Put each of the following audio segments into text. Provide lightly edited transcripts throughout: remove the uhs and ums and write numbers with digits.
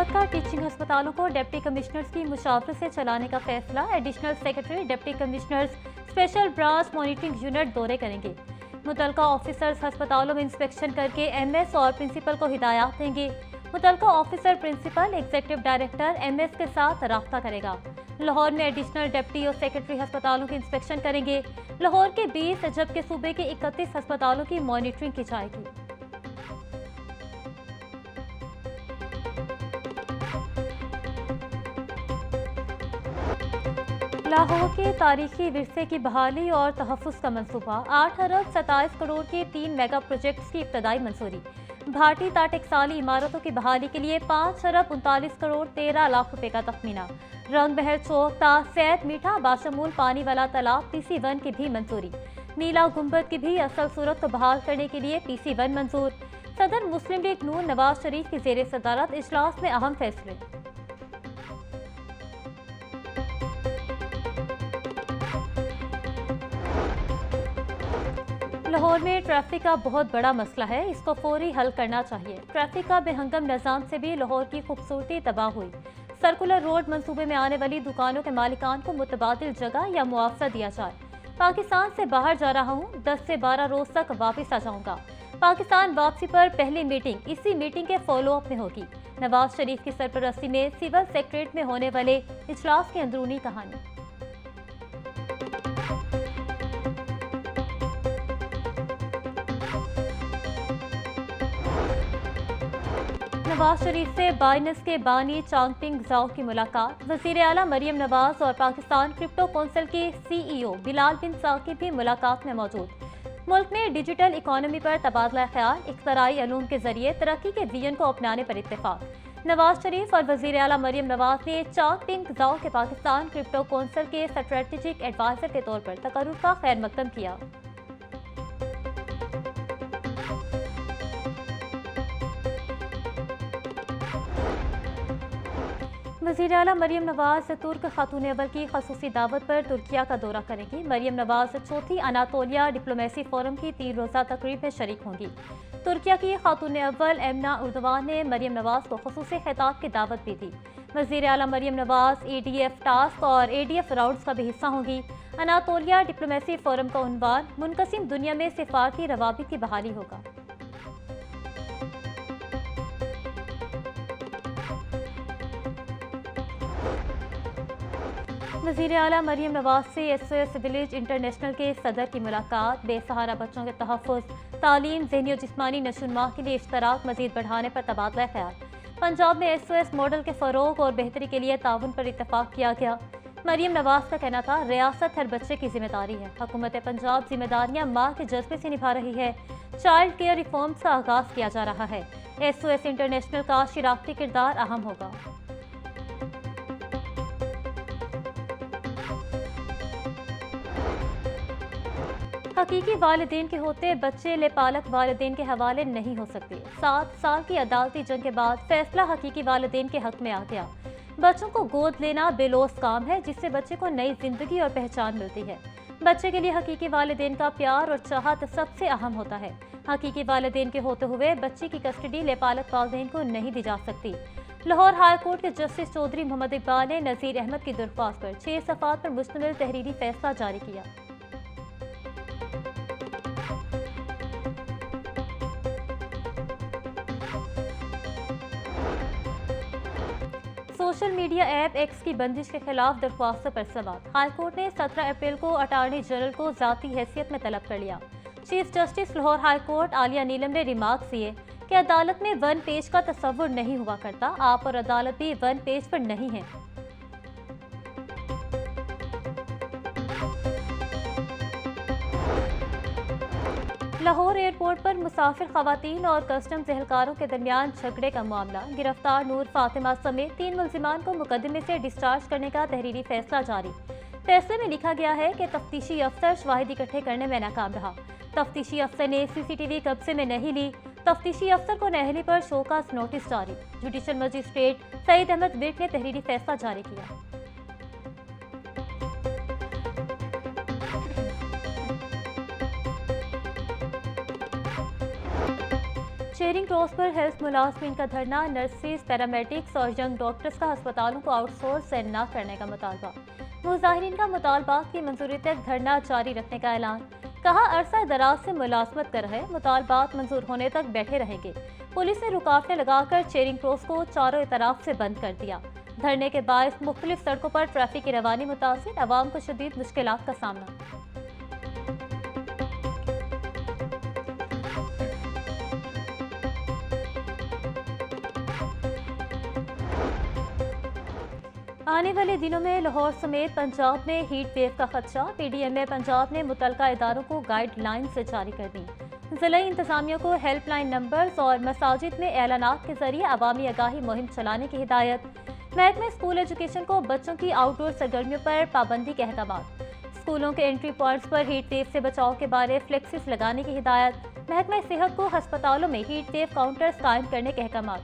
का टीचिंग अस्पतालों को डिप्टी कमिश्नर्स की मुशावरत से चलाने का फैसला। Additional secretary deputy commissioners special branch monitoring unit दौरे करेंगे। मुतलका ऑफिसर्स अस्पतालों में इंस्पेक्शन करके एमएस और प्रिंसिपल को हिदायत देंगे। मुतलका officer principal executive director MS के साथ राब्ता करेगा। लाहौर में एडिशनल डिप्टी और सेक्रेटरी अस्पतालों की इंस्पेक्शन करेंगे। लाहौर के 20 जबकि सूबे के 31 अस्पतालों की मॉनिटरिंग की जाएगी। लाहौर के तारीखी विरसे की बहाली और तहफ़्फ़ुज़ का मंसूबा। 8 अरब 27 करोड़ के 3 मेगा प्रोजेक्ट्स की इब्तदाई मंजूरी। भाटी ताटेक्साली इमारतों की बहाली के लिए 5 अरब 39 करोड़ 13 लाख रुपए का तखमीना। रंग बहर चौक ता सैद मीठा बाशमूल पानी वाला तालाब PC1 की भी मंजूरी। नीला गुंबद की भी असल सूरत को बहाल करने के लिए PC1 मंजूर। सदर मुस्लिम लीग नून नवाज शरीफ की ज़ेर सदारत इजलास में अहम फैसले। लाहौर में ट्रैफिक का बहुत बड़ा मसला है, इसको फौरी हल करना चाहिए। ट्रैफिक का बेहंगम निज़ाम से भी लाहौर की खूबसूरती तबाह हुई। सर्कुलर रोड मंसूबे में आने वाली दुकानों के मालिकान को मुतबादिल जगह या मुआवजा दिया जाए। पाकिस्तान से बाहर जा रहा हूँ, 10 से 12 रोज तक वापस आ जाऊँगा। पाकिस्तान वापसी पर पहली मीटिंग इसी मीटिंग के फॉलोअप में होगी। नवाज शरीफ की सरपरस्ती में सिविल सेक्रेटरीट में होने वाले इजलास की अंदरूनी कहानी। नवाज शरीफ से बाइनेंस के बानी चांगपिंग जाओ की मुलाकात। वजीर आला मरियम नवाज और पाकिस्तान क्रिप्टो काउंसिल के CEO बिलाल बिन साकिब भी मुलाकात में मौजूद। मुल्क में डिजिटल इकोनॉमी पर तबादला ख्याल, इख्तराई अलूम के जरिए तरक्की के विजन को अपनाने पर इत्तेफाक। नवाज शरीफ और वजीर आला मरियम नवाज ने चांगपिंग जाओ के पाकिस्तान क्रिप्टो काउंसिल के स्ट्रेटेजिक एडवाइजर के तौर पर तकर्रुर का खैर मकदम किया। वज़ीर आला मरियम नवाज तुर्क खातून अव्वल की खसूसी दावत पर तुर्किया का दौरा करेंगी। मरियम नवाज चौथी अनातोलिया डिप्लोमेसी फोरम की 3 रोज़ा तकरीब में शरीक होंगी। तुर्किया की खातून अव्वल एमना उर्दवान ने मरियम नवाज को खसूसी खिताब की दावत भी दी। वज़ीर आला मरियम नवाज ADF टास्क और ADF राउंड्स का भी हिस्सा होंगी। अनातोलिया डिप्लोमेसी फोरम का उन्वान मुनकसिम दुनिया में सिफारती रवाबित की बहाली होगा। वज़ीर आला मरियम नवाज से SOS विलेज इंटरनेशनल के सदर की मुलाकात। बेसहारा बच्चों के तहफ़्फ़ुज़, तालीम, ज़हनी और जिस्मानी नशोनुमा के लिए इश्तराक मज़ीद बढ़ाने पर तबादला ख्याल। पंजाब में SOS मॉडल के फ़रोग़ और बेहतरी के लिए ताउन पर इत्तफ़ाक़ किया गया। मरियम नवाज का कहना था, रियासत हर बच्चे की जिम्मेदारी है। हुकूमत पंजाब जिम्मेदारियाँ माँ के जज्बे से निभा रही है। चाइल्ड केयर रिफॉर्म्स का आगाज़ किया जा रहा है। SOS इंटरनेशनल का शिराकती किरदार अहम होगा। हकीकी वालिदैन के होते बच्चे लेपालक वालिदैन के हवाले नहीं हो सकते। 7 साल की अदालती जंग के बाद फैसला हकीकी वालिदैन के हक में आ गया। बच्चों को गोद लेना बेलौस काम है, जिससे बच्चे को नई जिंदगी और पहचान मिलती है। बच्चे के लिए हकीकी वालिदैन का प्यार और चाहत सबसे अहम होता है। हकीकी वालिदैन के होते हुए बच्चे की कस्टडी लेपालक वालिदैन को नहीं दी जा सकती। लाहौर हाई कोर्ट के जस्टिस चौधरी मोहम्मद इकबाल ने नज़ीर अहमद की दरख्वास्त पर 6 सफ़ात पर मुश्तमिल तहरीरी फैसला जारी किया। सोशल मीडिया ऐप X की बंदिश के खिलाफ दरख्वास्तों पर सवाल। हाईकोर्ट ने 17 अप्रैल को अटॉर्नी जनरल को ज़ाती हैसियत में तलब कर लिया। Chief justice Lahore high court Aaliya Neelam ने रिमार्क दिए कि अदालत में 1 पेज का तस्वुर नहीं हुआ करता। आप और अदालत भी 1 पेज पर नहीं है। लाहौर एयरपोर्ट पर मुसाफिर खवातीन और कस्टम्स एहलकारों के दरमियान झगड़े का मामला। गिरफ्तार नूर फातिमा समेत 3 मुल्जिमान को मुकदमे से डिस्चार्ज करने का तहरीरी फैसला जारी। फैसले में लिखा गया है कि तफ्तीशी अफसर शवाहिद इकट्ठे करने में नाकाम रहा। तफ्तीशी अफसर ने CCTV कब्जे में नहीं ली। तफ्तीशी अफसर को नहली पर शोकास नोटिस जारी। जुडिशल मजिस्ट्रेट सईद अहमद विर्क ने तहरीरी फैसला जारी किया। चेरिंग क्रॉस पर हेल्थ मुलाजमीन का धरना, नर्सेज, पैरामेडिक्स और यंग डॉक्टर्स का अस्पतालों को आउटसोर्स न करने का मुतालबा। मुजाहिरीन का मुतालबा की मंजूरी तक धरना जारी रखने का ऐलान। कहा, अरसा दराज से मुलाजमत कर रहे, मुतालबात मंजूर होने तक बैठे रहेंगे। पुलिस ने रुकावटें लगाकर चेरिंग क्रॉस को चारों तरफ से बंद कर दिया। धरने के बाद मुख्तलिफ सड़कों पर ट्रैफिक की रवानी मुतासिर, अवाम को शदीद मुश्किलात का सामना। आने वाले दिनों में लाहौर समेत पंजाब में हीट वेव का खदशा। पीडीएम पंजाब ने मुतलका इदारों को गाइडलाइन से जारी कर दी। जिला इंतजामिया को हेल्पलाइन नंबर्स और मसाजिद में ऐलानात के जरिए अवामी आगाही मुहिम चलाने की हिदायत। महकमा स्कूल एजुकेशन को बच्चों की आउटडोर सरगर्मियों पर पाबंदी के अहकाम। स्कूलों के एंट्री पॉइंट्स पर हीट वेव से बचाव के बारे फ्लेक्सिस लगाने की हिदायत। महकमा सेहत को अस्पतालों में हीट वेव काउंटर्स कायम करने के अहकाम।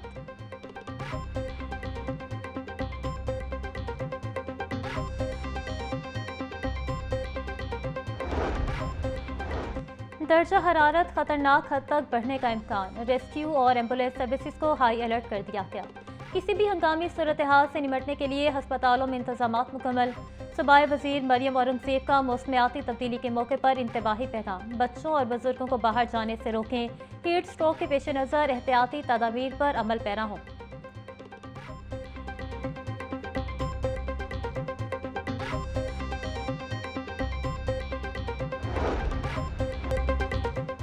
दर्जा हरारत खतरनाक हद तक बढ़ने का इम्कान। रेस्क्यू और एम्बुलेंस सर्विसेज को हाई अलर्ट कर दिया गया। किसी भी हंगामी सूरत हाल से निपटने के लिए अस्पतालों में इंतजामात मुकम्मल। सूबाई वजीर मरियम औरंगजेब का मौसमियाती तब्दीली के मौके पर इंतबाही पैगाम। बच्चों और बुजुर्गों को बाहर जाने से रोकें। हीट स्ट्रोक के पेश नज़र एहतियाती तदाबीर पर अमल पैरा हों।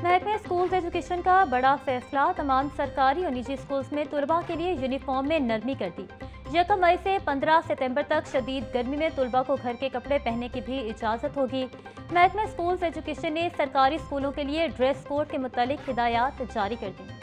महकमा स्कूल एजुकेशन का बड़ा फैसला। तमाम सरकारी और निजी स्कूल्स में तुलबा के लिए यूनिफॉर्म में नरमी कर दी। 1 मई से 15 सितंबर तक शदीद गर्मी में तुलबा को घर के कपड़े पहनने की भी इजाज़त होगी। महकमा स्कूल एजुकेशन ने सरकारी स्कूलों के लिए ड्रेस कोड के मुतालिक हिदायत जारी कर दी।